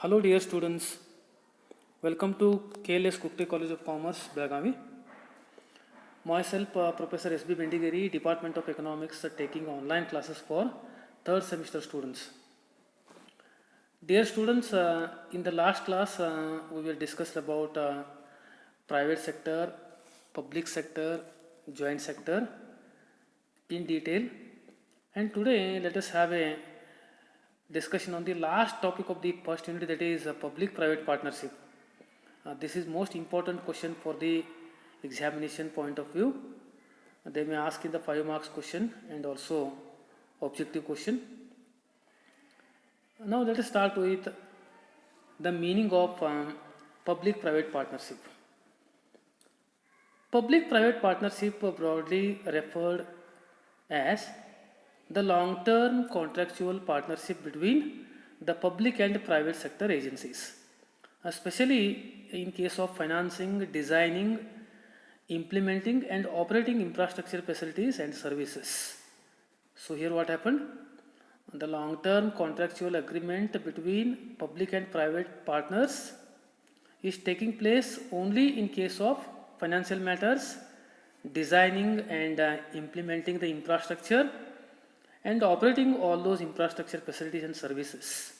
Hello dear students, welcome to KLS Kukte College of Commerce, Belagavi. Myself Professor S.B. Bendigeri, Department of Economics, taking online classes for third semester students. Dear students, in the last class we will discuss about private sector, public sector, joint sector in detail, and today let us have a discussion on the last topic of the first unit, that is public-private partnership. This is most important question for the examination point of view. They may ask in the 5 marks question and also objective question. Now let us start with the meaning of public-private partnership. Public-private partnership broadly referred as the long-term contractual partnership between the public and private sector agencies, especially in case of financing, designing, implementing and operating infrastructure facilities and services. So here what happened? The long-term contractual agreement between public and private partners is taking place only in case of financial matters, designing and implementing the infrastructure and operating all those infrastructure facilities and services.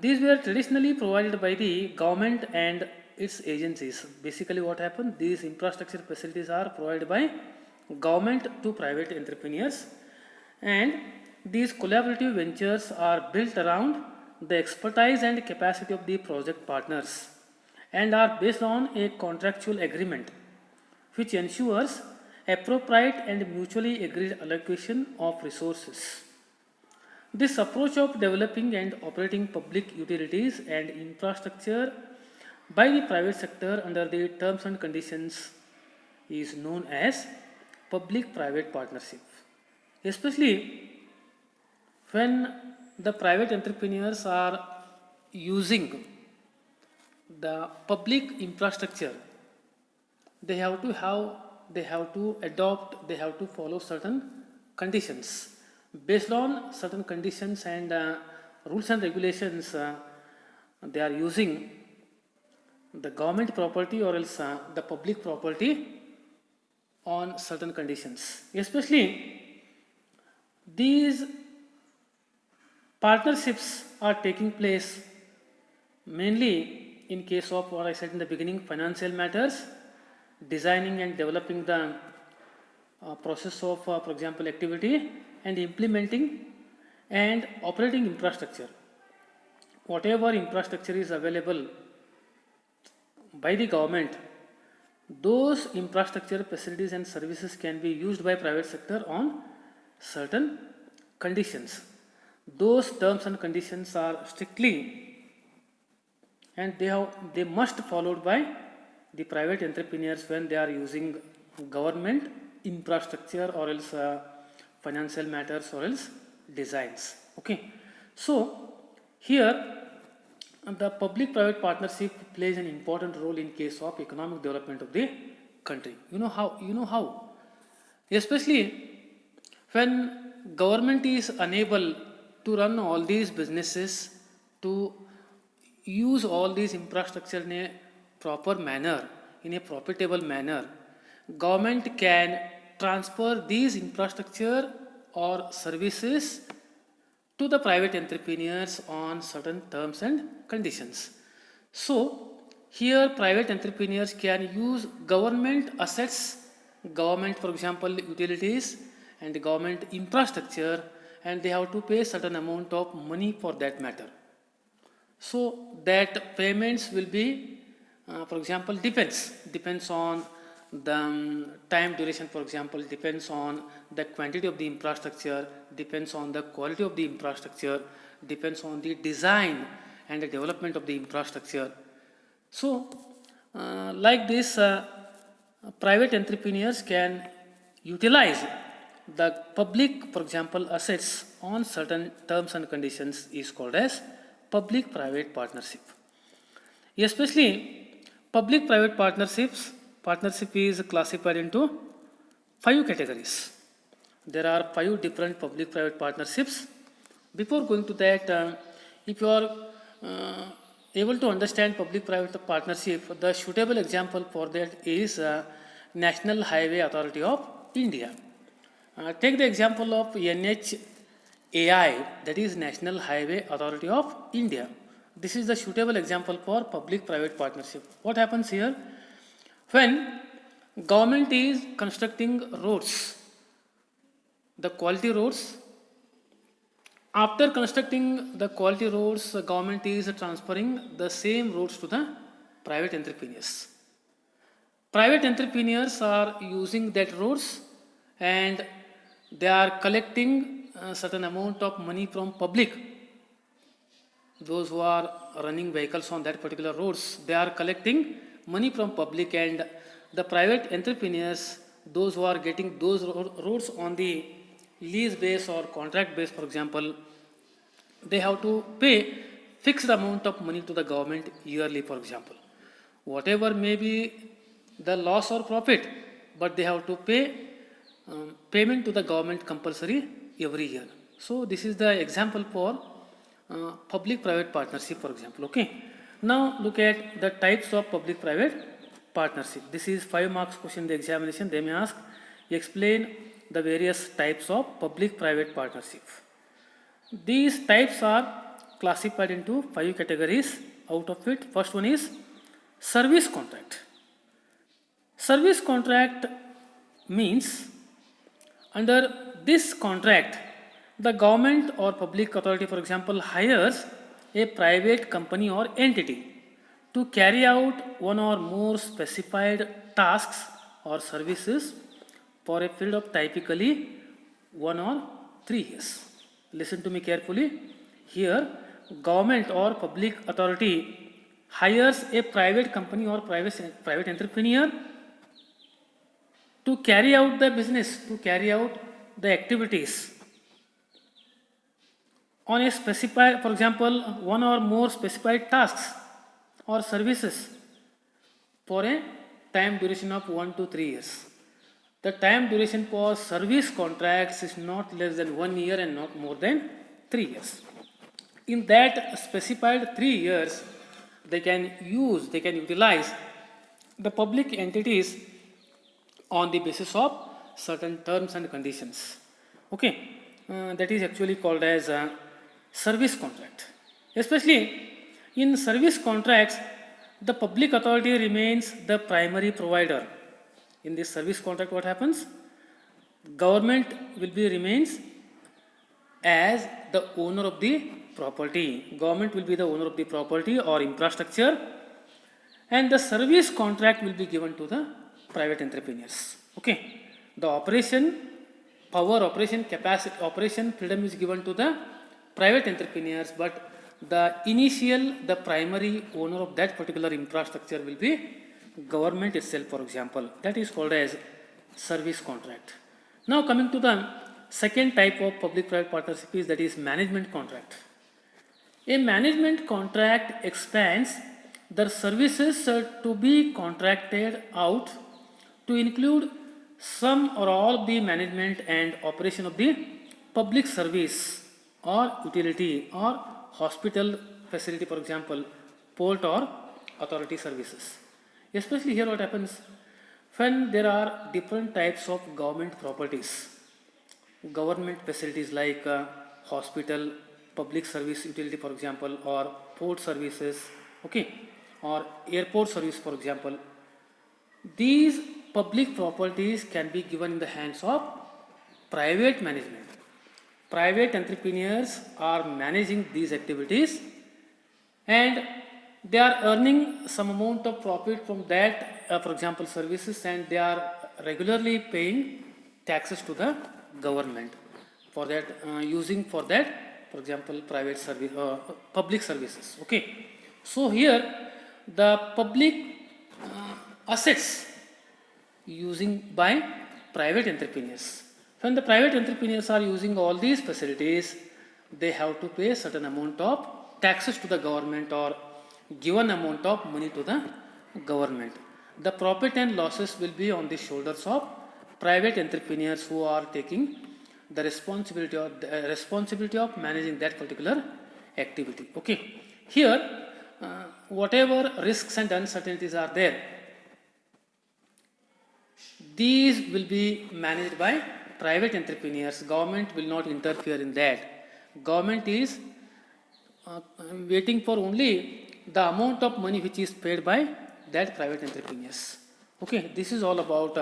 These were traditionally provided by the government and its agencies. Basically what happened, these infrastructure facilities are provided by government to private entrepreneurs, and these collaborative ventures are built around the expertise and capacity of the project partners and are based on a contractual agreement which ensures appropriate and mutually agreed allocation of resources. This approach of developing and operating public utilities and infrastructure by the private sector under the terms and conditions is known as public-private partnership. Especially when the private entrepreneurs are using the public infrastructure, they have to adopt, they have to follow certain conditions. Based on certain conditions and rules and regulations, they are using the government property or else the public property on certain conditions. Especially these partnerships are taking place mainly in case of what I said in the beginning, financial matters, designing and developing the process of, for example, activity, and implementing and operating infrastructure. Whatever infrastructure is available by the government, those infrastructure facilities and services can be used by private sector on certain conditions. Those terms and conditions are strictly and they must followed by the private entrepreneurs when they are using government infrastructure or else financial matters or else designs. Okay, so here the public-private partnership plays an important role in case of economic development of the country. You know how, especially when government is unable to run all these businesses, to use all these infrastructure in a proper manner, in a profitable manner, government can transfer these infrastructure or services to the private entrepreneurs on certain terms and conditions. So here private entrepreneurs can use government assets, government, for example, utilities and government infrastructure, and they have to pay certain amount of money for that matter. So that payments will be, for example, depends on the time duration, for example, depends on the quantity of the infrastructure, depends on the quality of the infrastructure, depends on the design and the development of the infrastructure. So like this, private entrepreneurs can utilize the public, for example, assets on certain terms and conditions is called as public-private partnership. Especially public-private partnership is classified into 5 categories. There are 5 different public-private partnerships. Before going to that, if you are able to understand public-private partnership, the suitable example for that is National Highway Authority of India. Take the example of NHAI, that is National Highway Authority of India. This is the suitable example for public-private partnership. What happens here? When government is constructing roads, the quality roads, after constructing the quality roads, the government is transferring the same roads to the private entrepreneurs. Private entrepreneurs are using that roads and they are collecting a certain amount of money from public. Those who are running vehicles on that particular roads, they are collecting money from public, and the private entrepreneurs, those who are getting those roads on the lease base or contract base, for example, they have to pay fixed amount of money to the government yearly, for example. Whatever may be the loss or profit, but they have to pay payment to the government compulsory every year. So this is the example for public-private partnership, for example. Okay. Now look at the types of public-private partnership. This is 5 marks question in the examination. They may ask, explain the various types of public-private partnership. These types are classified into 5 categories. Out of it, first one is service contract. Service contract means under this contract, the government or public authority, for example, hires a private company or entity to carry out one or more specified tasks or services for a period of typically 1 or 3 years. Listen to me carefully. Here, government or public authority hires a private company or private entrepreneur to carry out the business, to carry out the activities on a specified, for example, 1 or more specified tasks or services for a time duration of 1 to 3 years. The time duration for service contracts is not less than 1 year and not more than 3 years. In that specified 3 years, they can utilize the public entities on the basis of certain terms and conditions. Okay, that is actually called as a service contract. Especially in service contracts, the public authority remains the primary provider. In this service contract, what happens? Government remains as the owner of the property. Government will be the owner of the property or infrastructure, and the service contract will be given to the private entrepreneurs. Okay, the operation power, operation capacity, operation freedom is given to the private entrepreneurs, but the primary owner of that particular infrastructure will be government itself, for example. That is called as service contract. Now coming to the second type of public-private partnership is, that is management contract. A management contract expands the services to be contracted out to include some or all of the management and operation of the public service or utility or hospital facility, for example, port or authority services. Especially here what happens when there are different types of government properties, government facilities like hospital, public service utility, for example, or port services, okay, or airport service, for example. These public properties can be given in the hands of private management. Private entrepreneurs are managing these activities and they are earning some amount of profit from that, for example, services, and they are regularly paying taxes to the government for that, using for that, for example, private service, public services. Okay, so here the public assets using by private entrepreneurs. When the private entrepreneurs are using all these facilities, they have to pay certain amount of taxes to the government or given amount of money to the government. The profit and losses will be on the shoulders of private entrepreneurs who are taking the responsibility of managing that particular activity. Okay, here whatever risks and uncertainties are there, these will be managed by private entrepreneurs. Government will not interfere in that. Government is waiting for only the amount of money which is paid by that private entrepreneurs. Okay, this is all about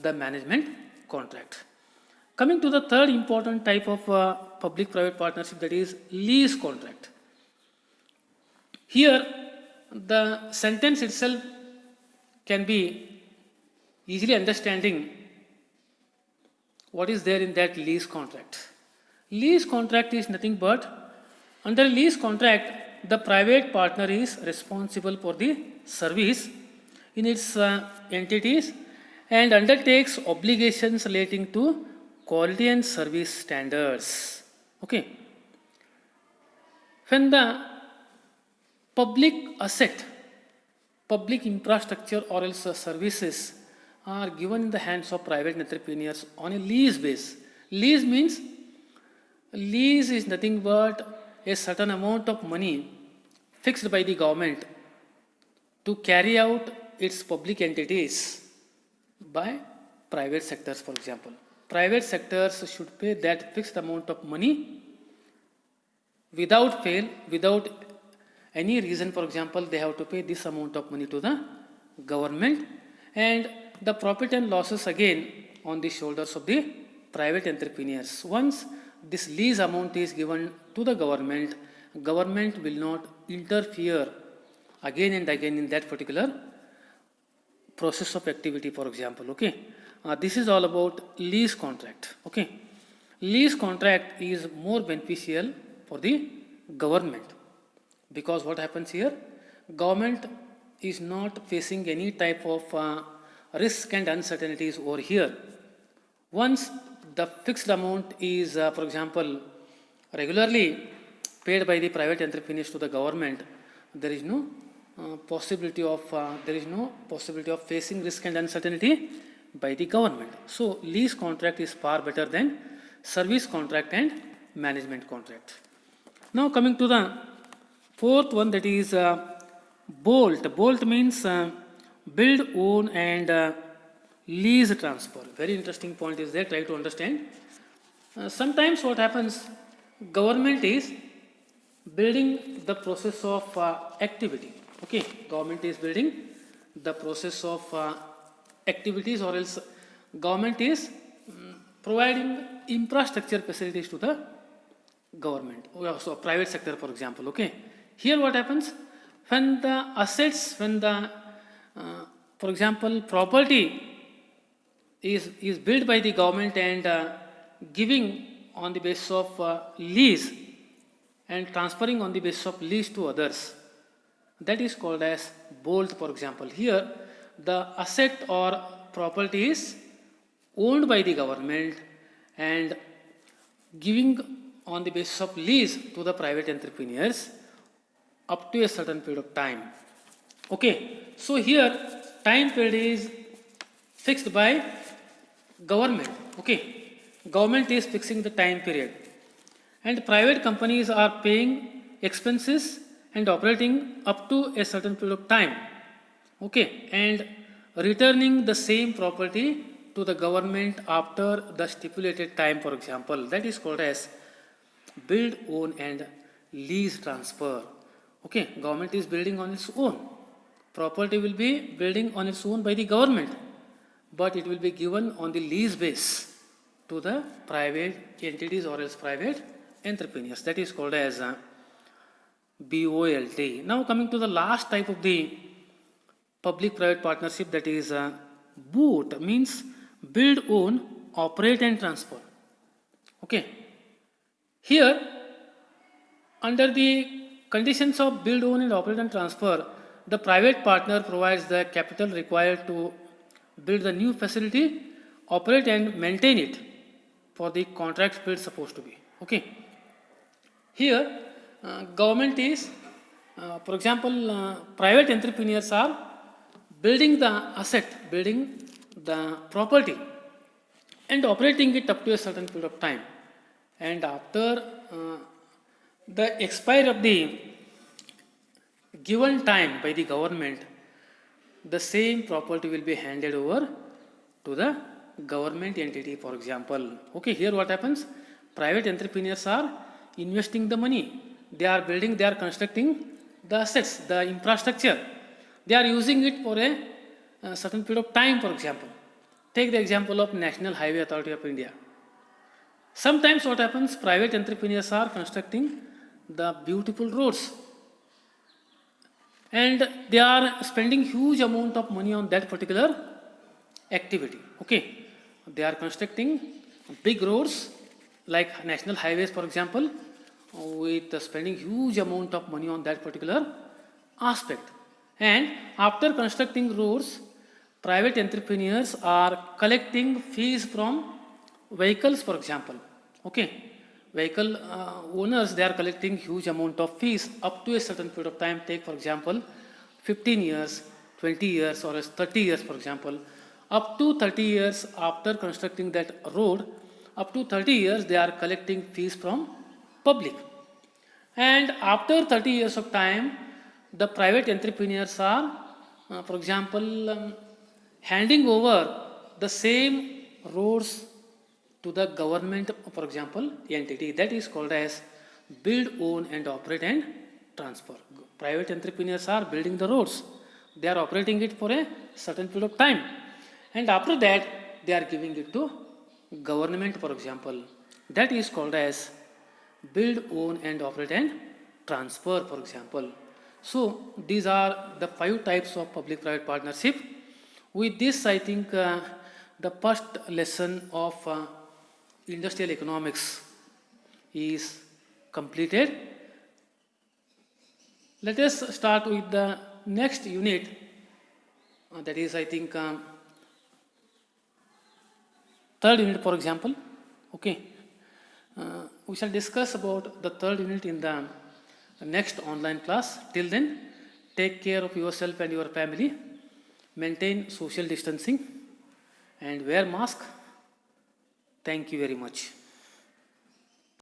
the management contract. Coming to the third important type of public-private partnership, that is lease contract. Here, the sentence itself can be easily understanding what is there in that lease contract. Lease contract is nothing but, under lease contract, the private partner is responsible for the service in its entities and undertakes obligations relating to quality and service standards. Okay. When the public asset, public infrastructure or else services are given in the hands of private entrepreneurs on a lease base. Lease means, lease is nothing but a certain amount of money fixed by the government to carry out its public entities by private sectors, for example. Private sectors should pay that fixed amount of money without fail, without any reason. For example, they have to pay this amount of money to the government, and the profit and losses again on the shoulders of the private entrepreneurs. Once this lease amount is given to the government, government will not interfere again and again in that particular process of activity, for example. Okay, this is all about lease contract. Okay, lease contract is more beneficial for the government, because what happens here, government is not facing any type of risk and uncertainties over here. Once the fixed amount is, for example, regularly paid by the private entrepreneurs to the government, there is no possibility of facing risk and uncertainty by the government. So lease contract is far better than service contract and management contract. Now coming to the fourth one, that is BOLT. BOLT means build, own and lease transfer. Very interesting point is there, try to understand. Sometimes what happens, government is building the process of activity. Okay, government is building the process of activities, or else government is providing infrastructure facilities to the government, so private sector, for example. Okay, here what happens, when the assets, when the for example property is built by the government and giving on the basis of lease and transferring on the basis of lease to others, that is called as BOLT, for example. Here the asset or property is owned by the government and giving on the basis of lease to the private entrepreneurs up to a certain period of time. Okay, so here time period is fixed by government. Okay, government is fixing the time period and private companies are paying expenses and operating up to a certain period of time. Okay, and returning the same property to the government after the stipulated time, for example. That is called as build, own and lease transfer. Okay, government is building on its own. Property will be building on its own by the government, but it will be given on the lease base to the private entities or else private entrepreneurs. That is called as BOLT. Now coming to the last type of the public-private partnership, that is BOOT, means build, own, operate and transfer. Okay, here under the conditions of build, own and operate and transfer, the private partner provides the capital required to build the new facility, operate and maintain it for the contract period supposed to be. Okay, here government is, for example, private entrepreneurs are building the asset, building the property and operating it up to a certain period of time, and after the expiry of the given time by the government, the same property will be handed over to the government entity, for example. Okay, here what happens? Private entrepreneurs are investing the money. They are building, they are constructing the assets, the infrastructure. They are using it for a certain period of time, for example. Take the example of National Highway Authority of India. Sometimes what happens, private entrepreneurs are constructing the beautiful roads and they are spending huge amount of money on that particular activity. Okay, they are constructing big roads like national highways, for example, with spending huge amount of money on that particular aspect. And after constructing roads, private entrepreneurs are collecting fees from vehicles, for example. Okay, vehicle owners, they are collecting huge amount of fees up to a certain period of time. Take for example 15 years, 20 years, or 30 years, for example. Up to 30 years after constructing that road, up to 30 years they are collecting fees from public. And after 30 years of time, the private entrepreneurs are, for example, handing over the same roads to the government, for example, entity. That is called as build, own and operate and transfer. Private entrepreneurs are building the roads. They are operating it for a certain period of time. And after that, they are giving it to government, for example. That is called as build, own and operate and transfer, for example. So these are the 5 types of public-private partnership. With this, I think the first lesson of industrial economics is completed. Let us start with the next unit, that is, I think, third unit, for example. Okay, we shall discuss about the third unit in the next online class. Till then, take care of yourself and your family, maintain social distancing and wear mask. Thank you very much.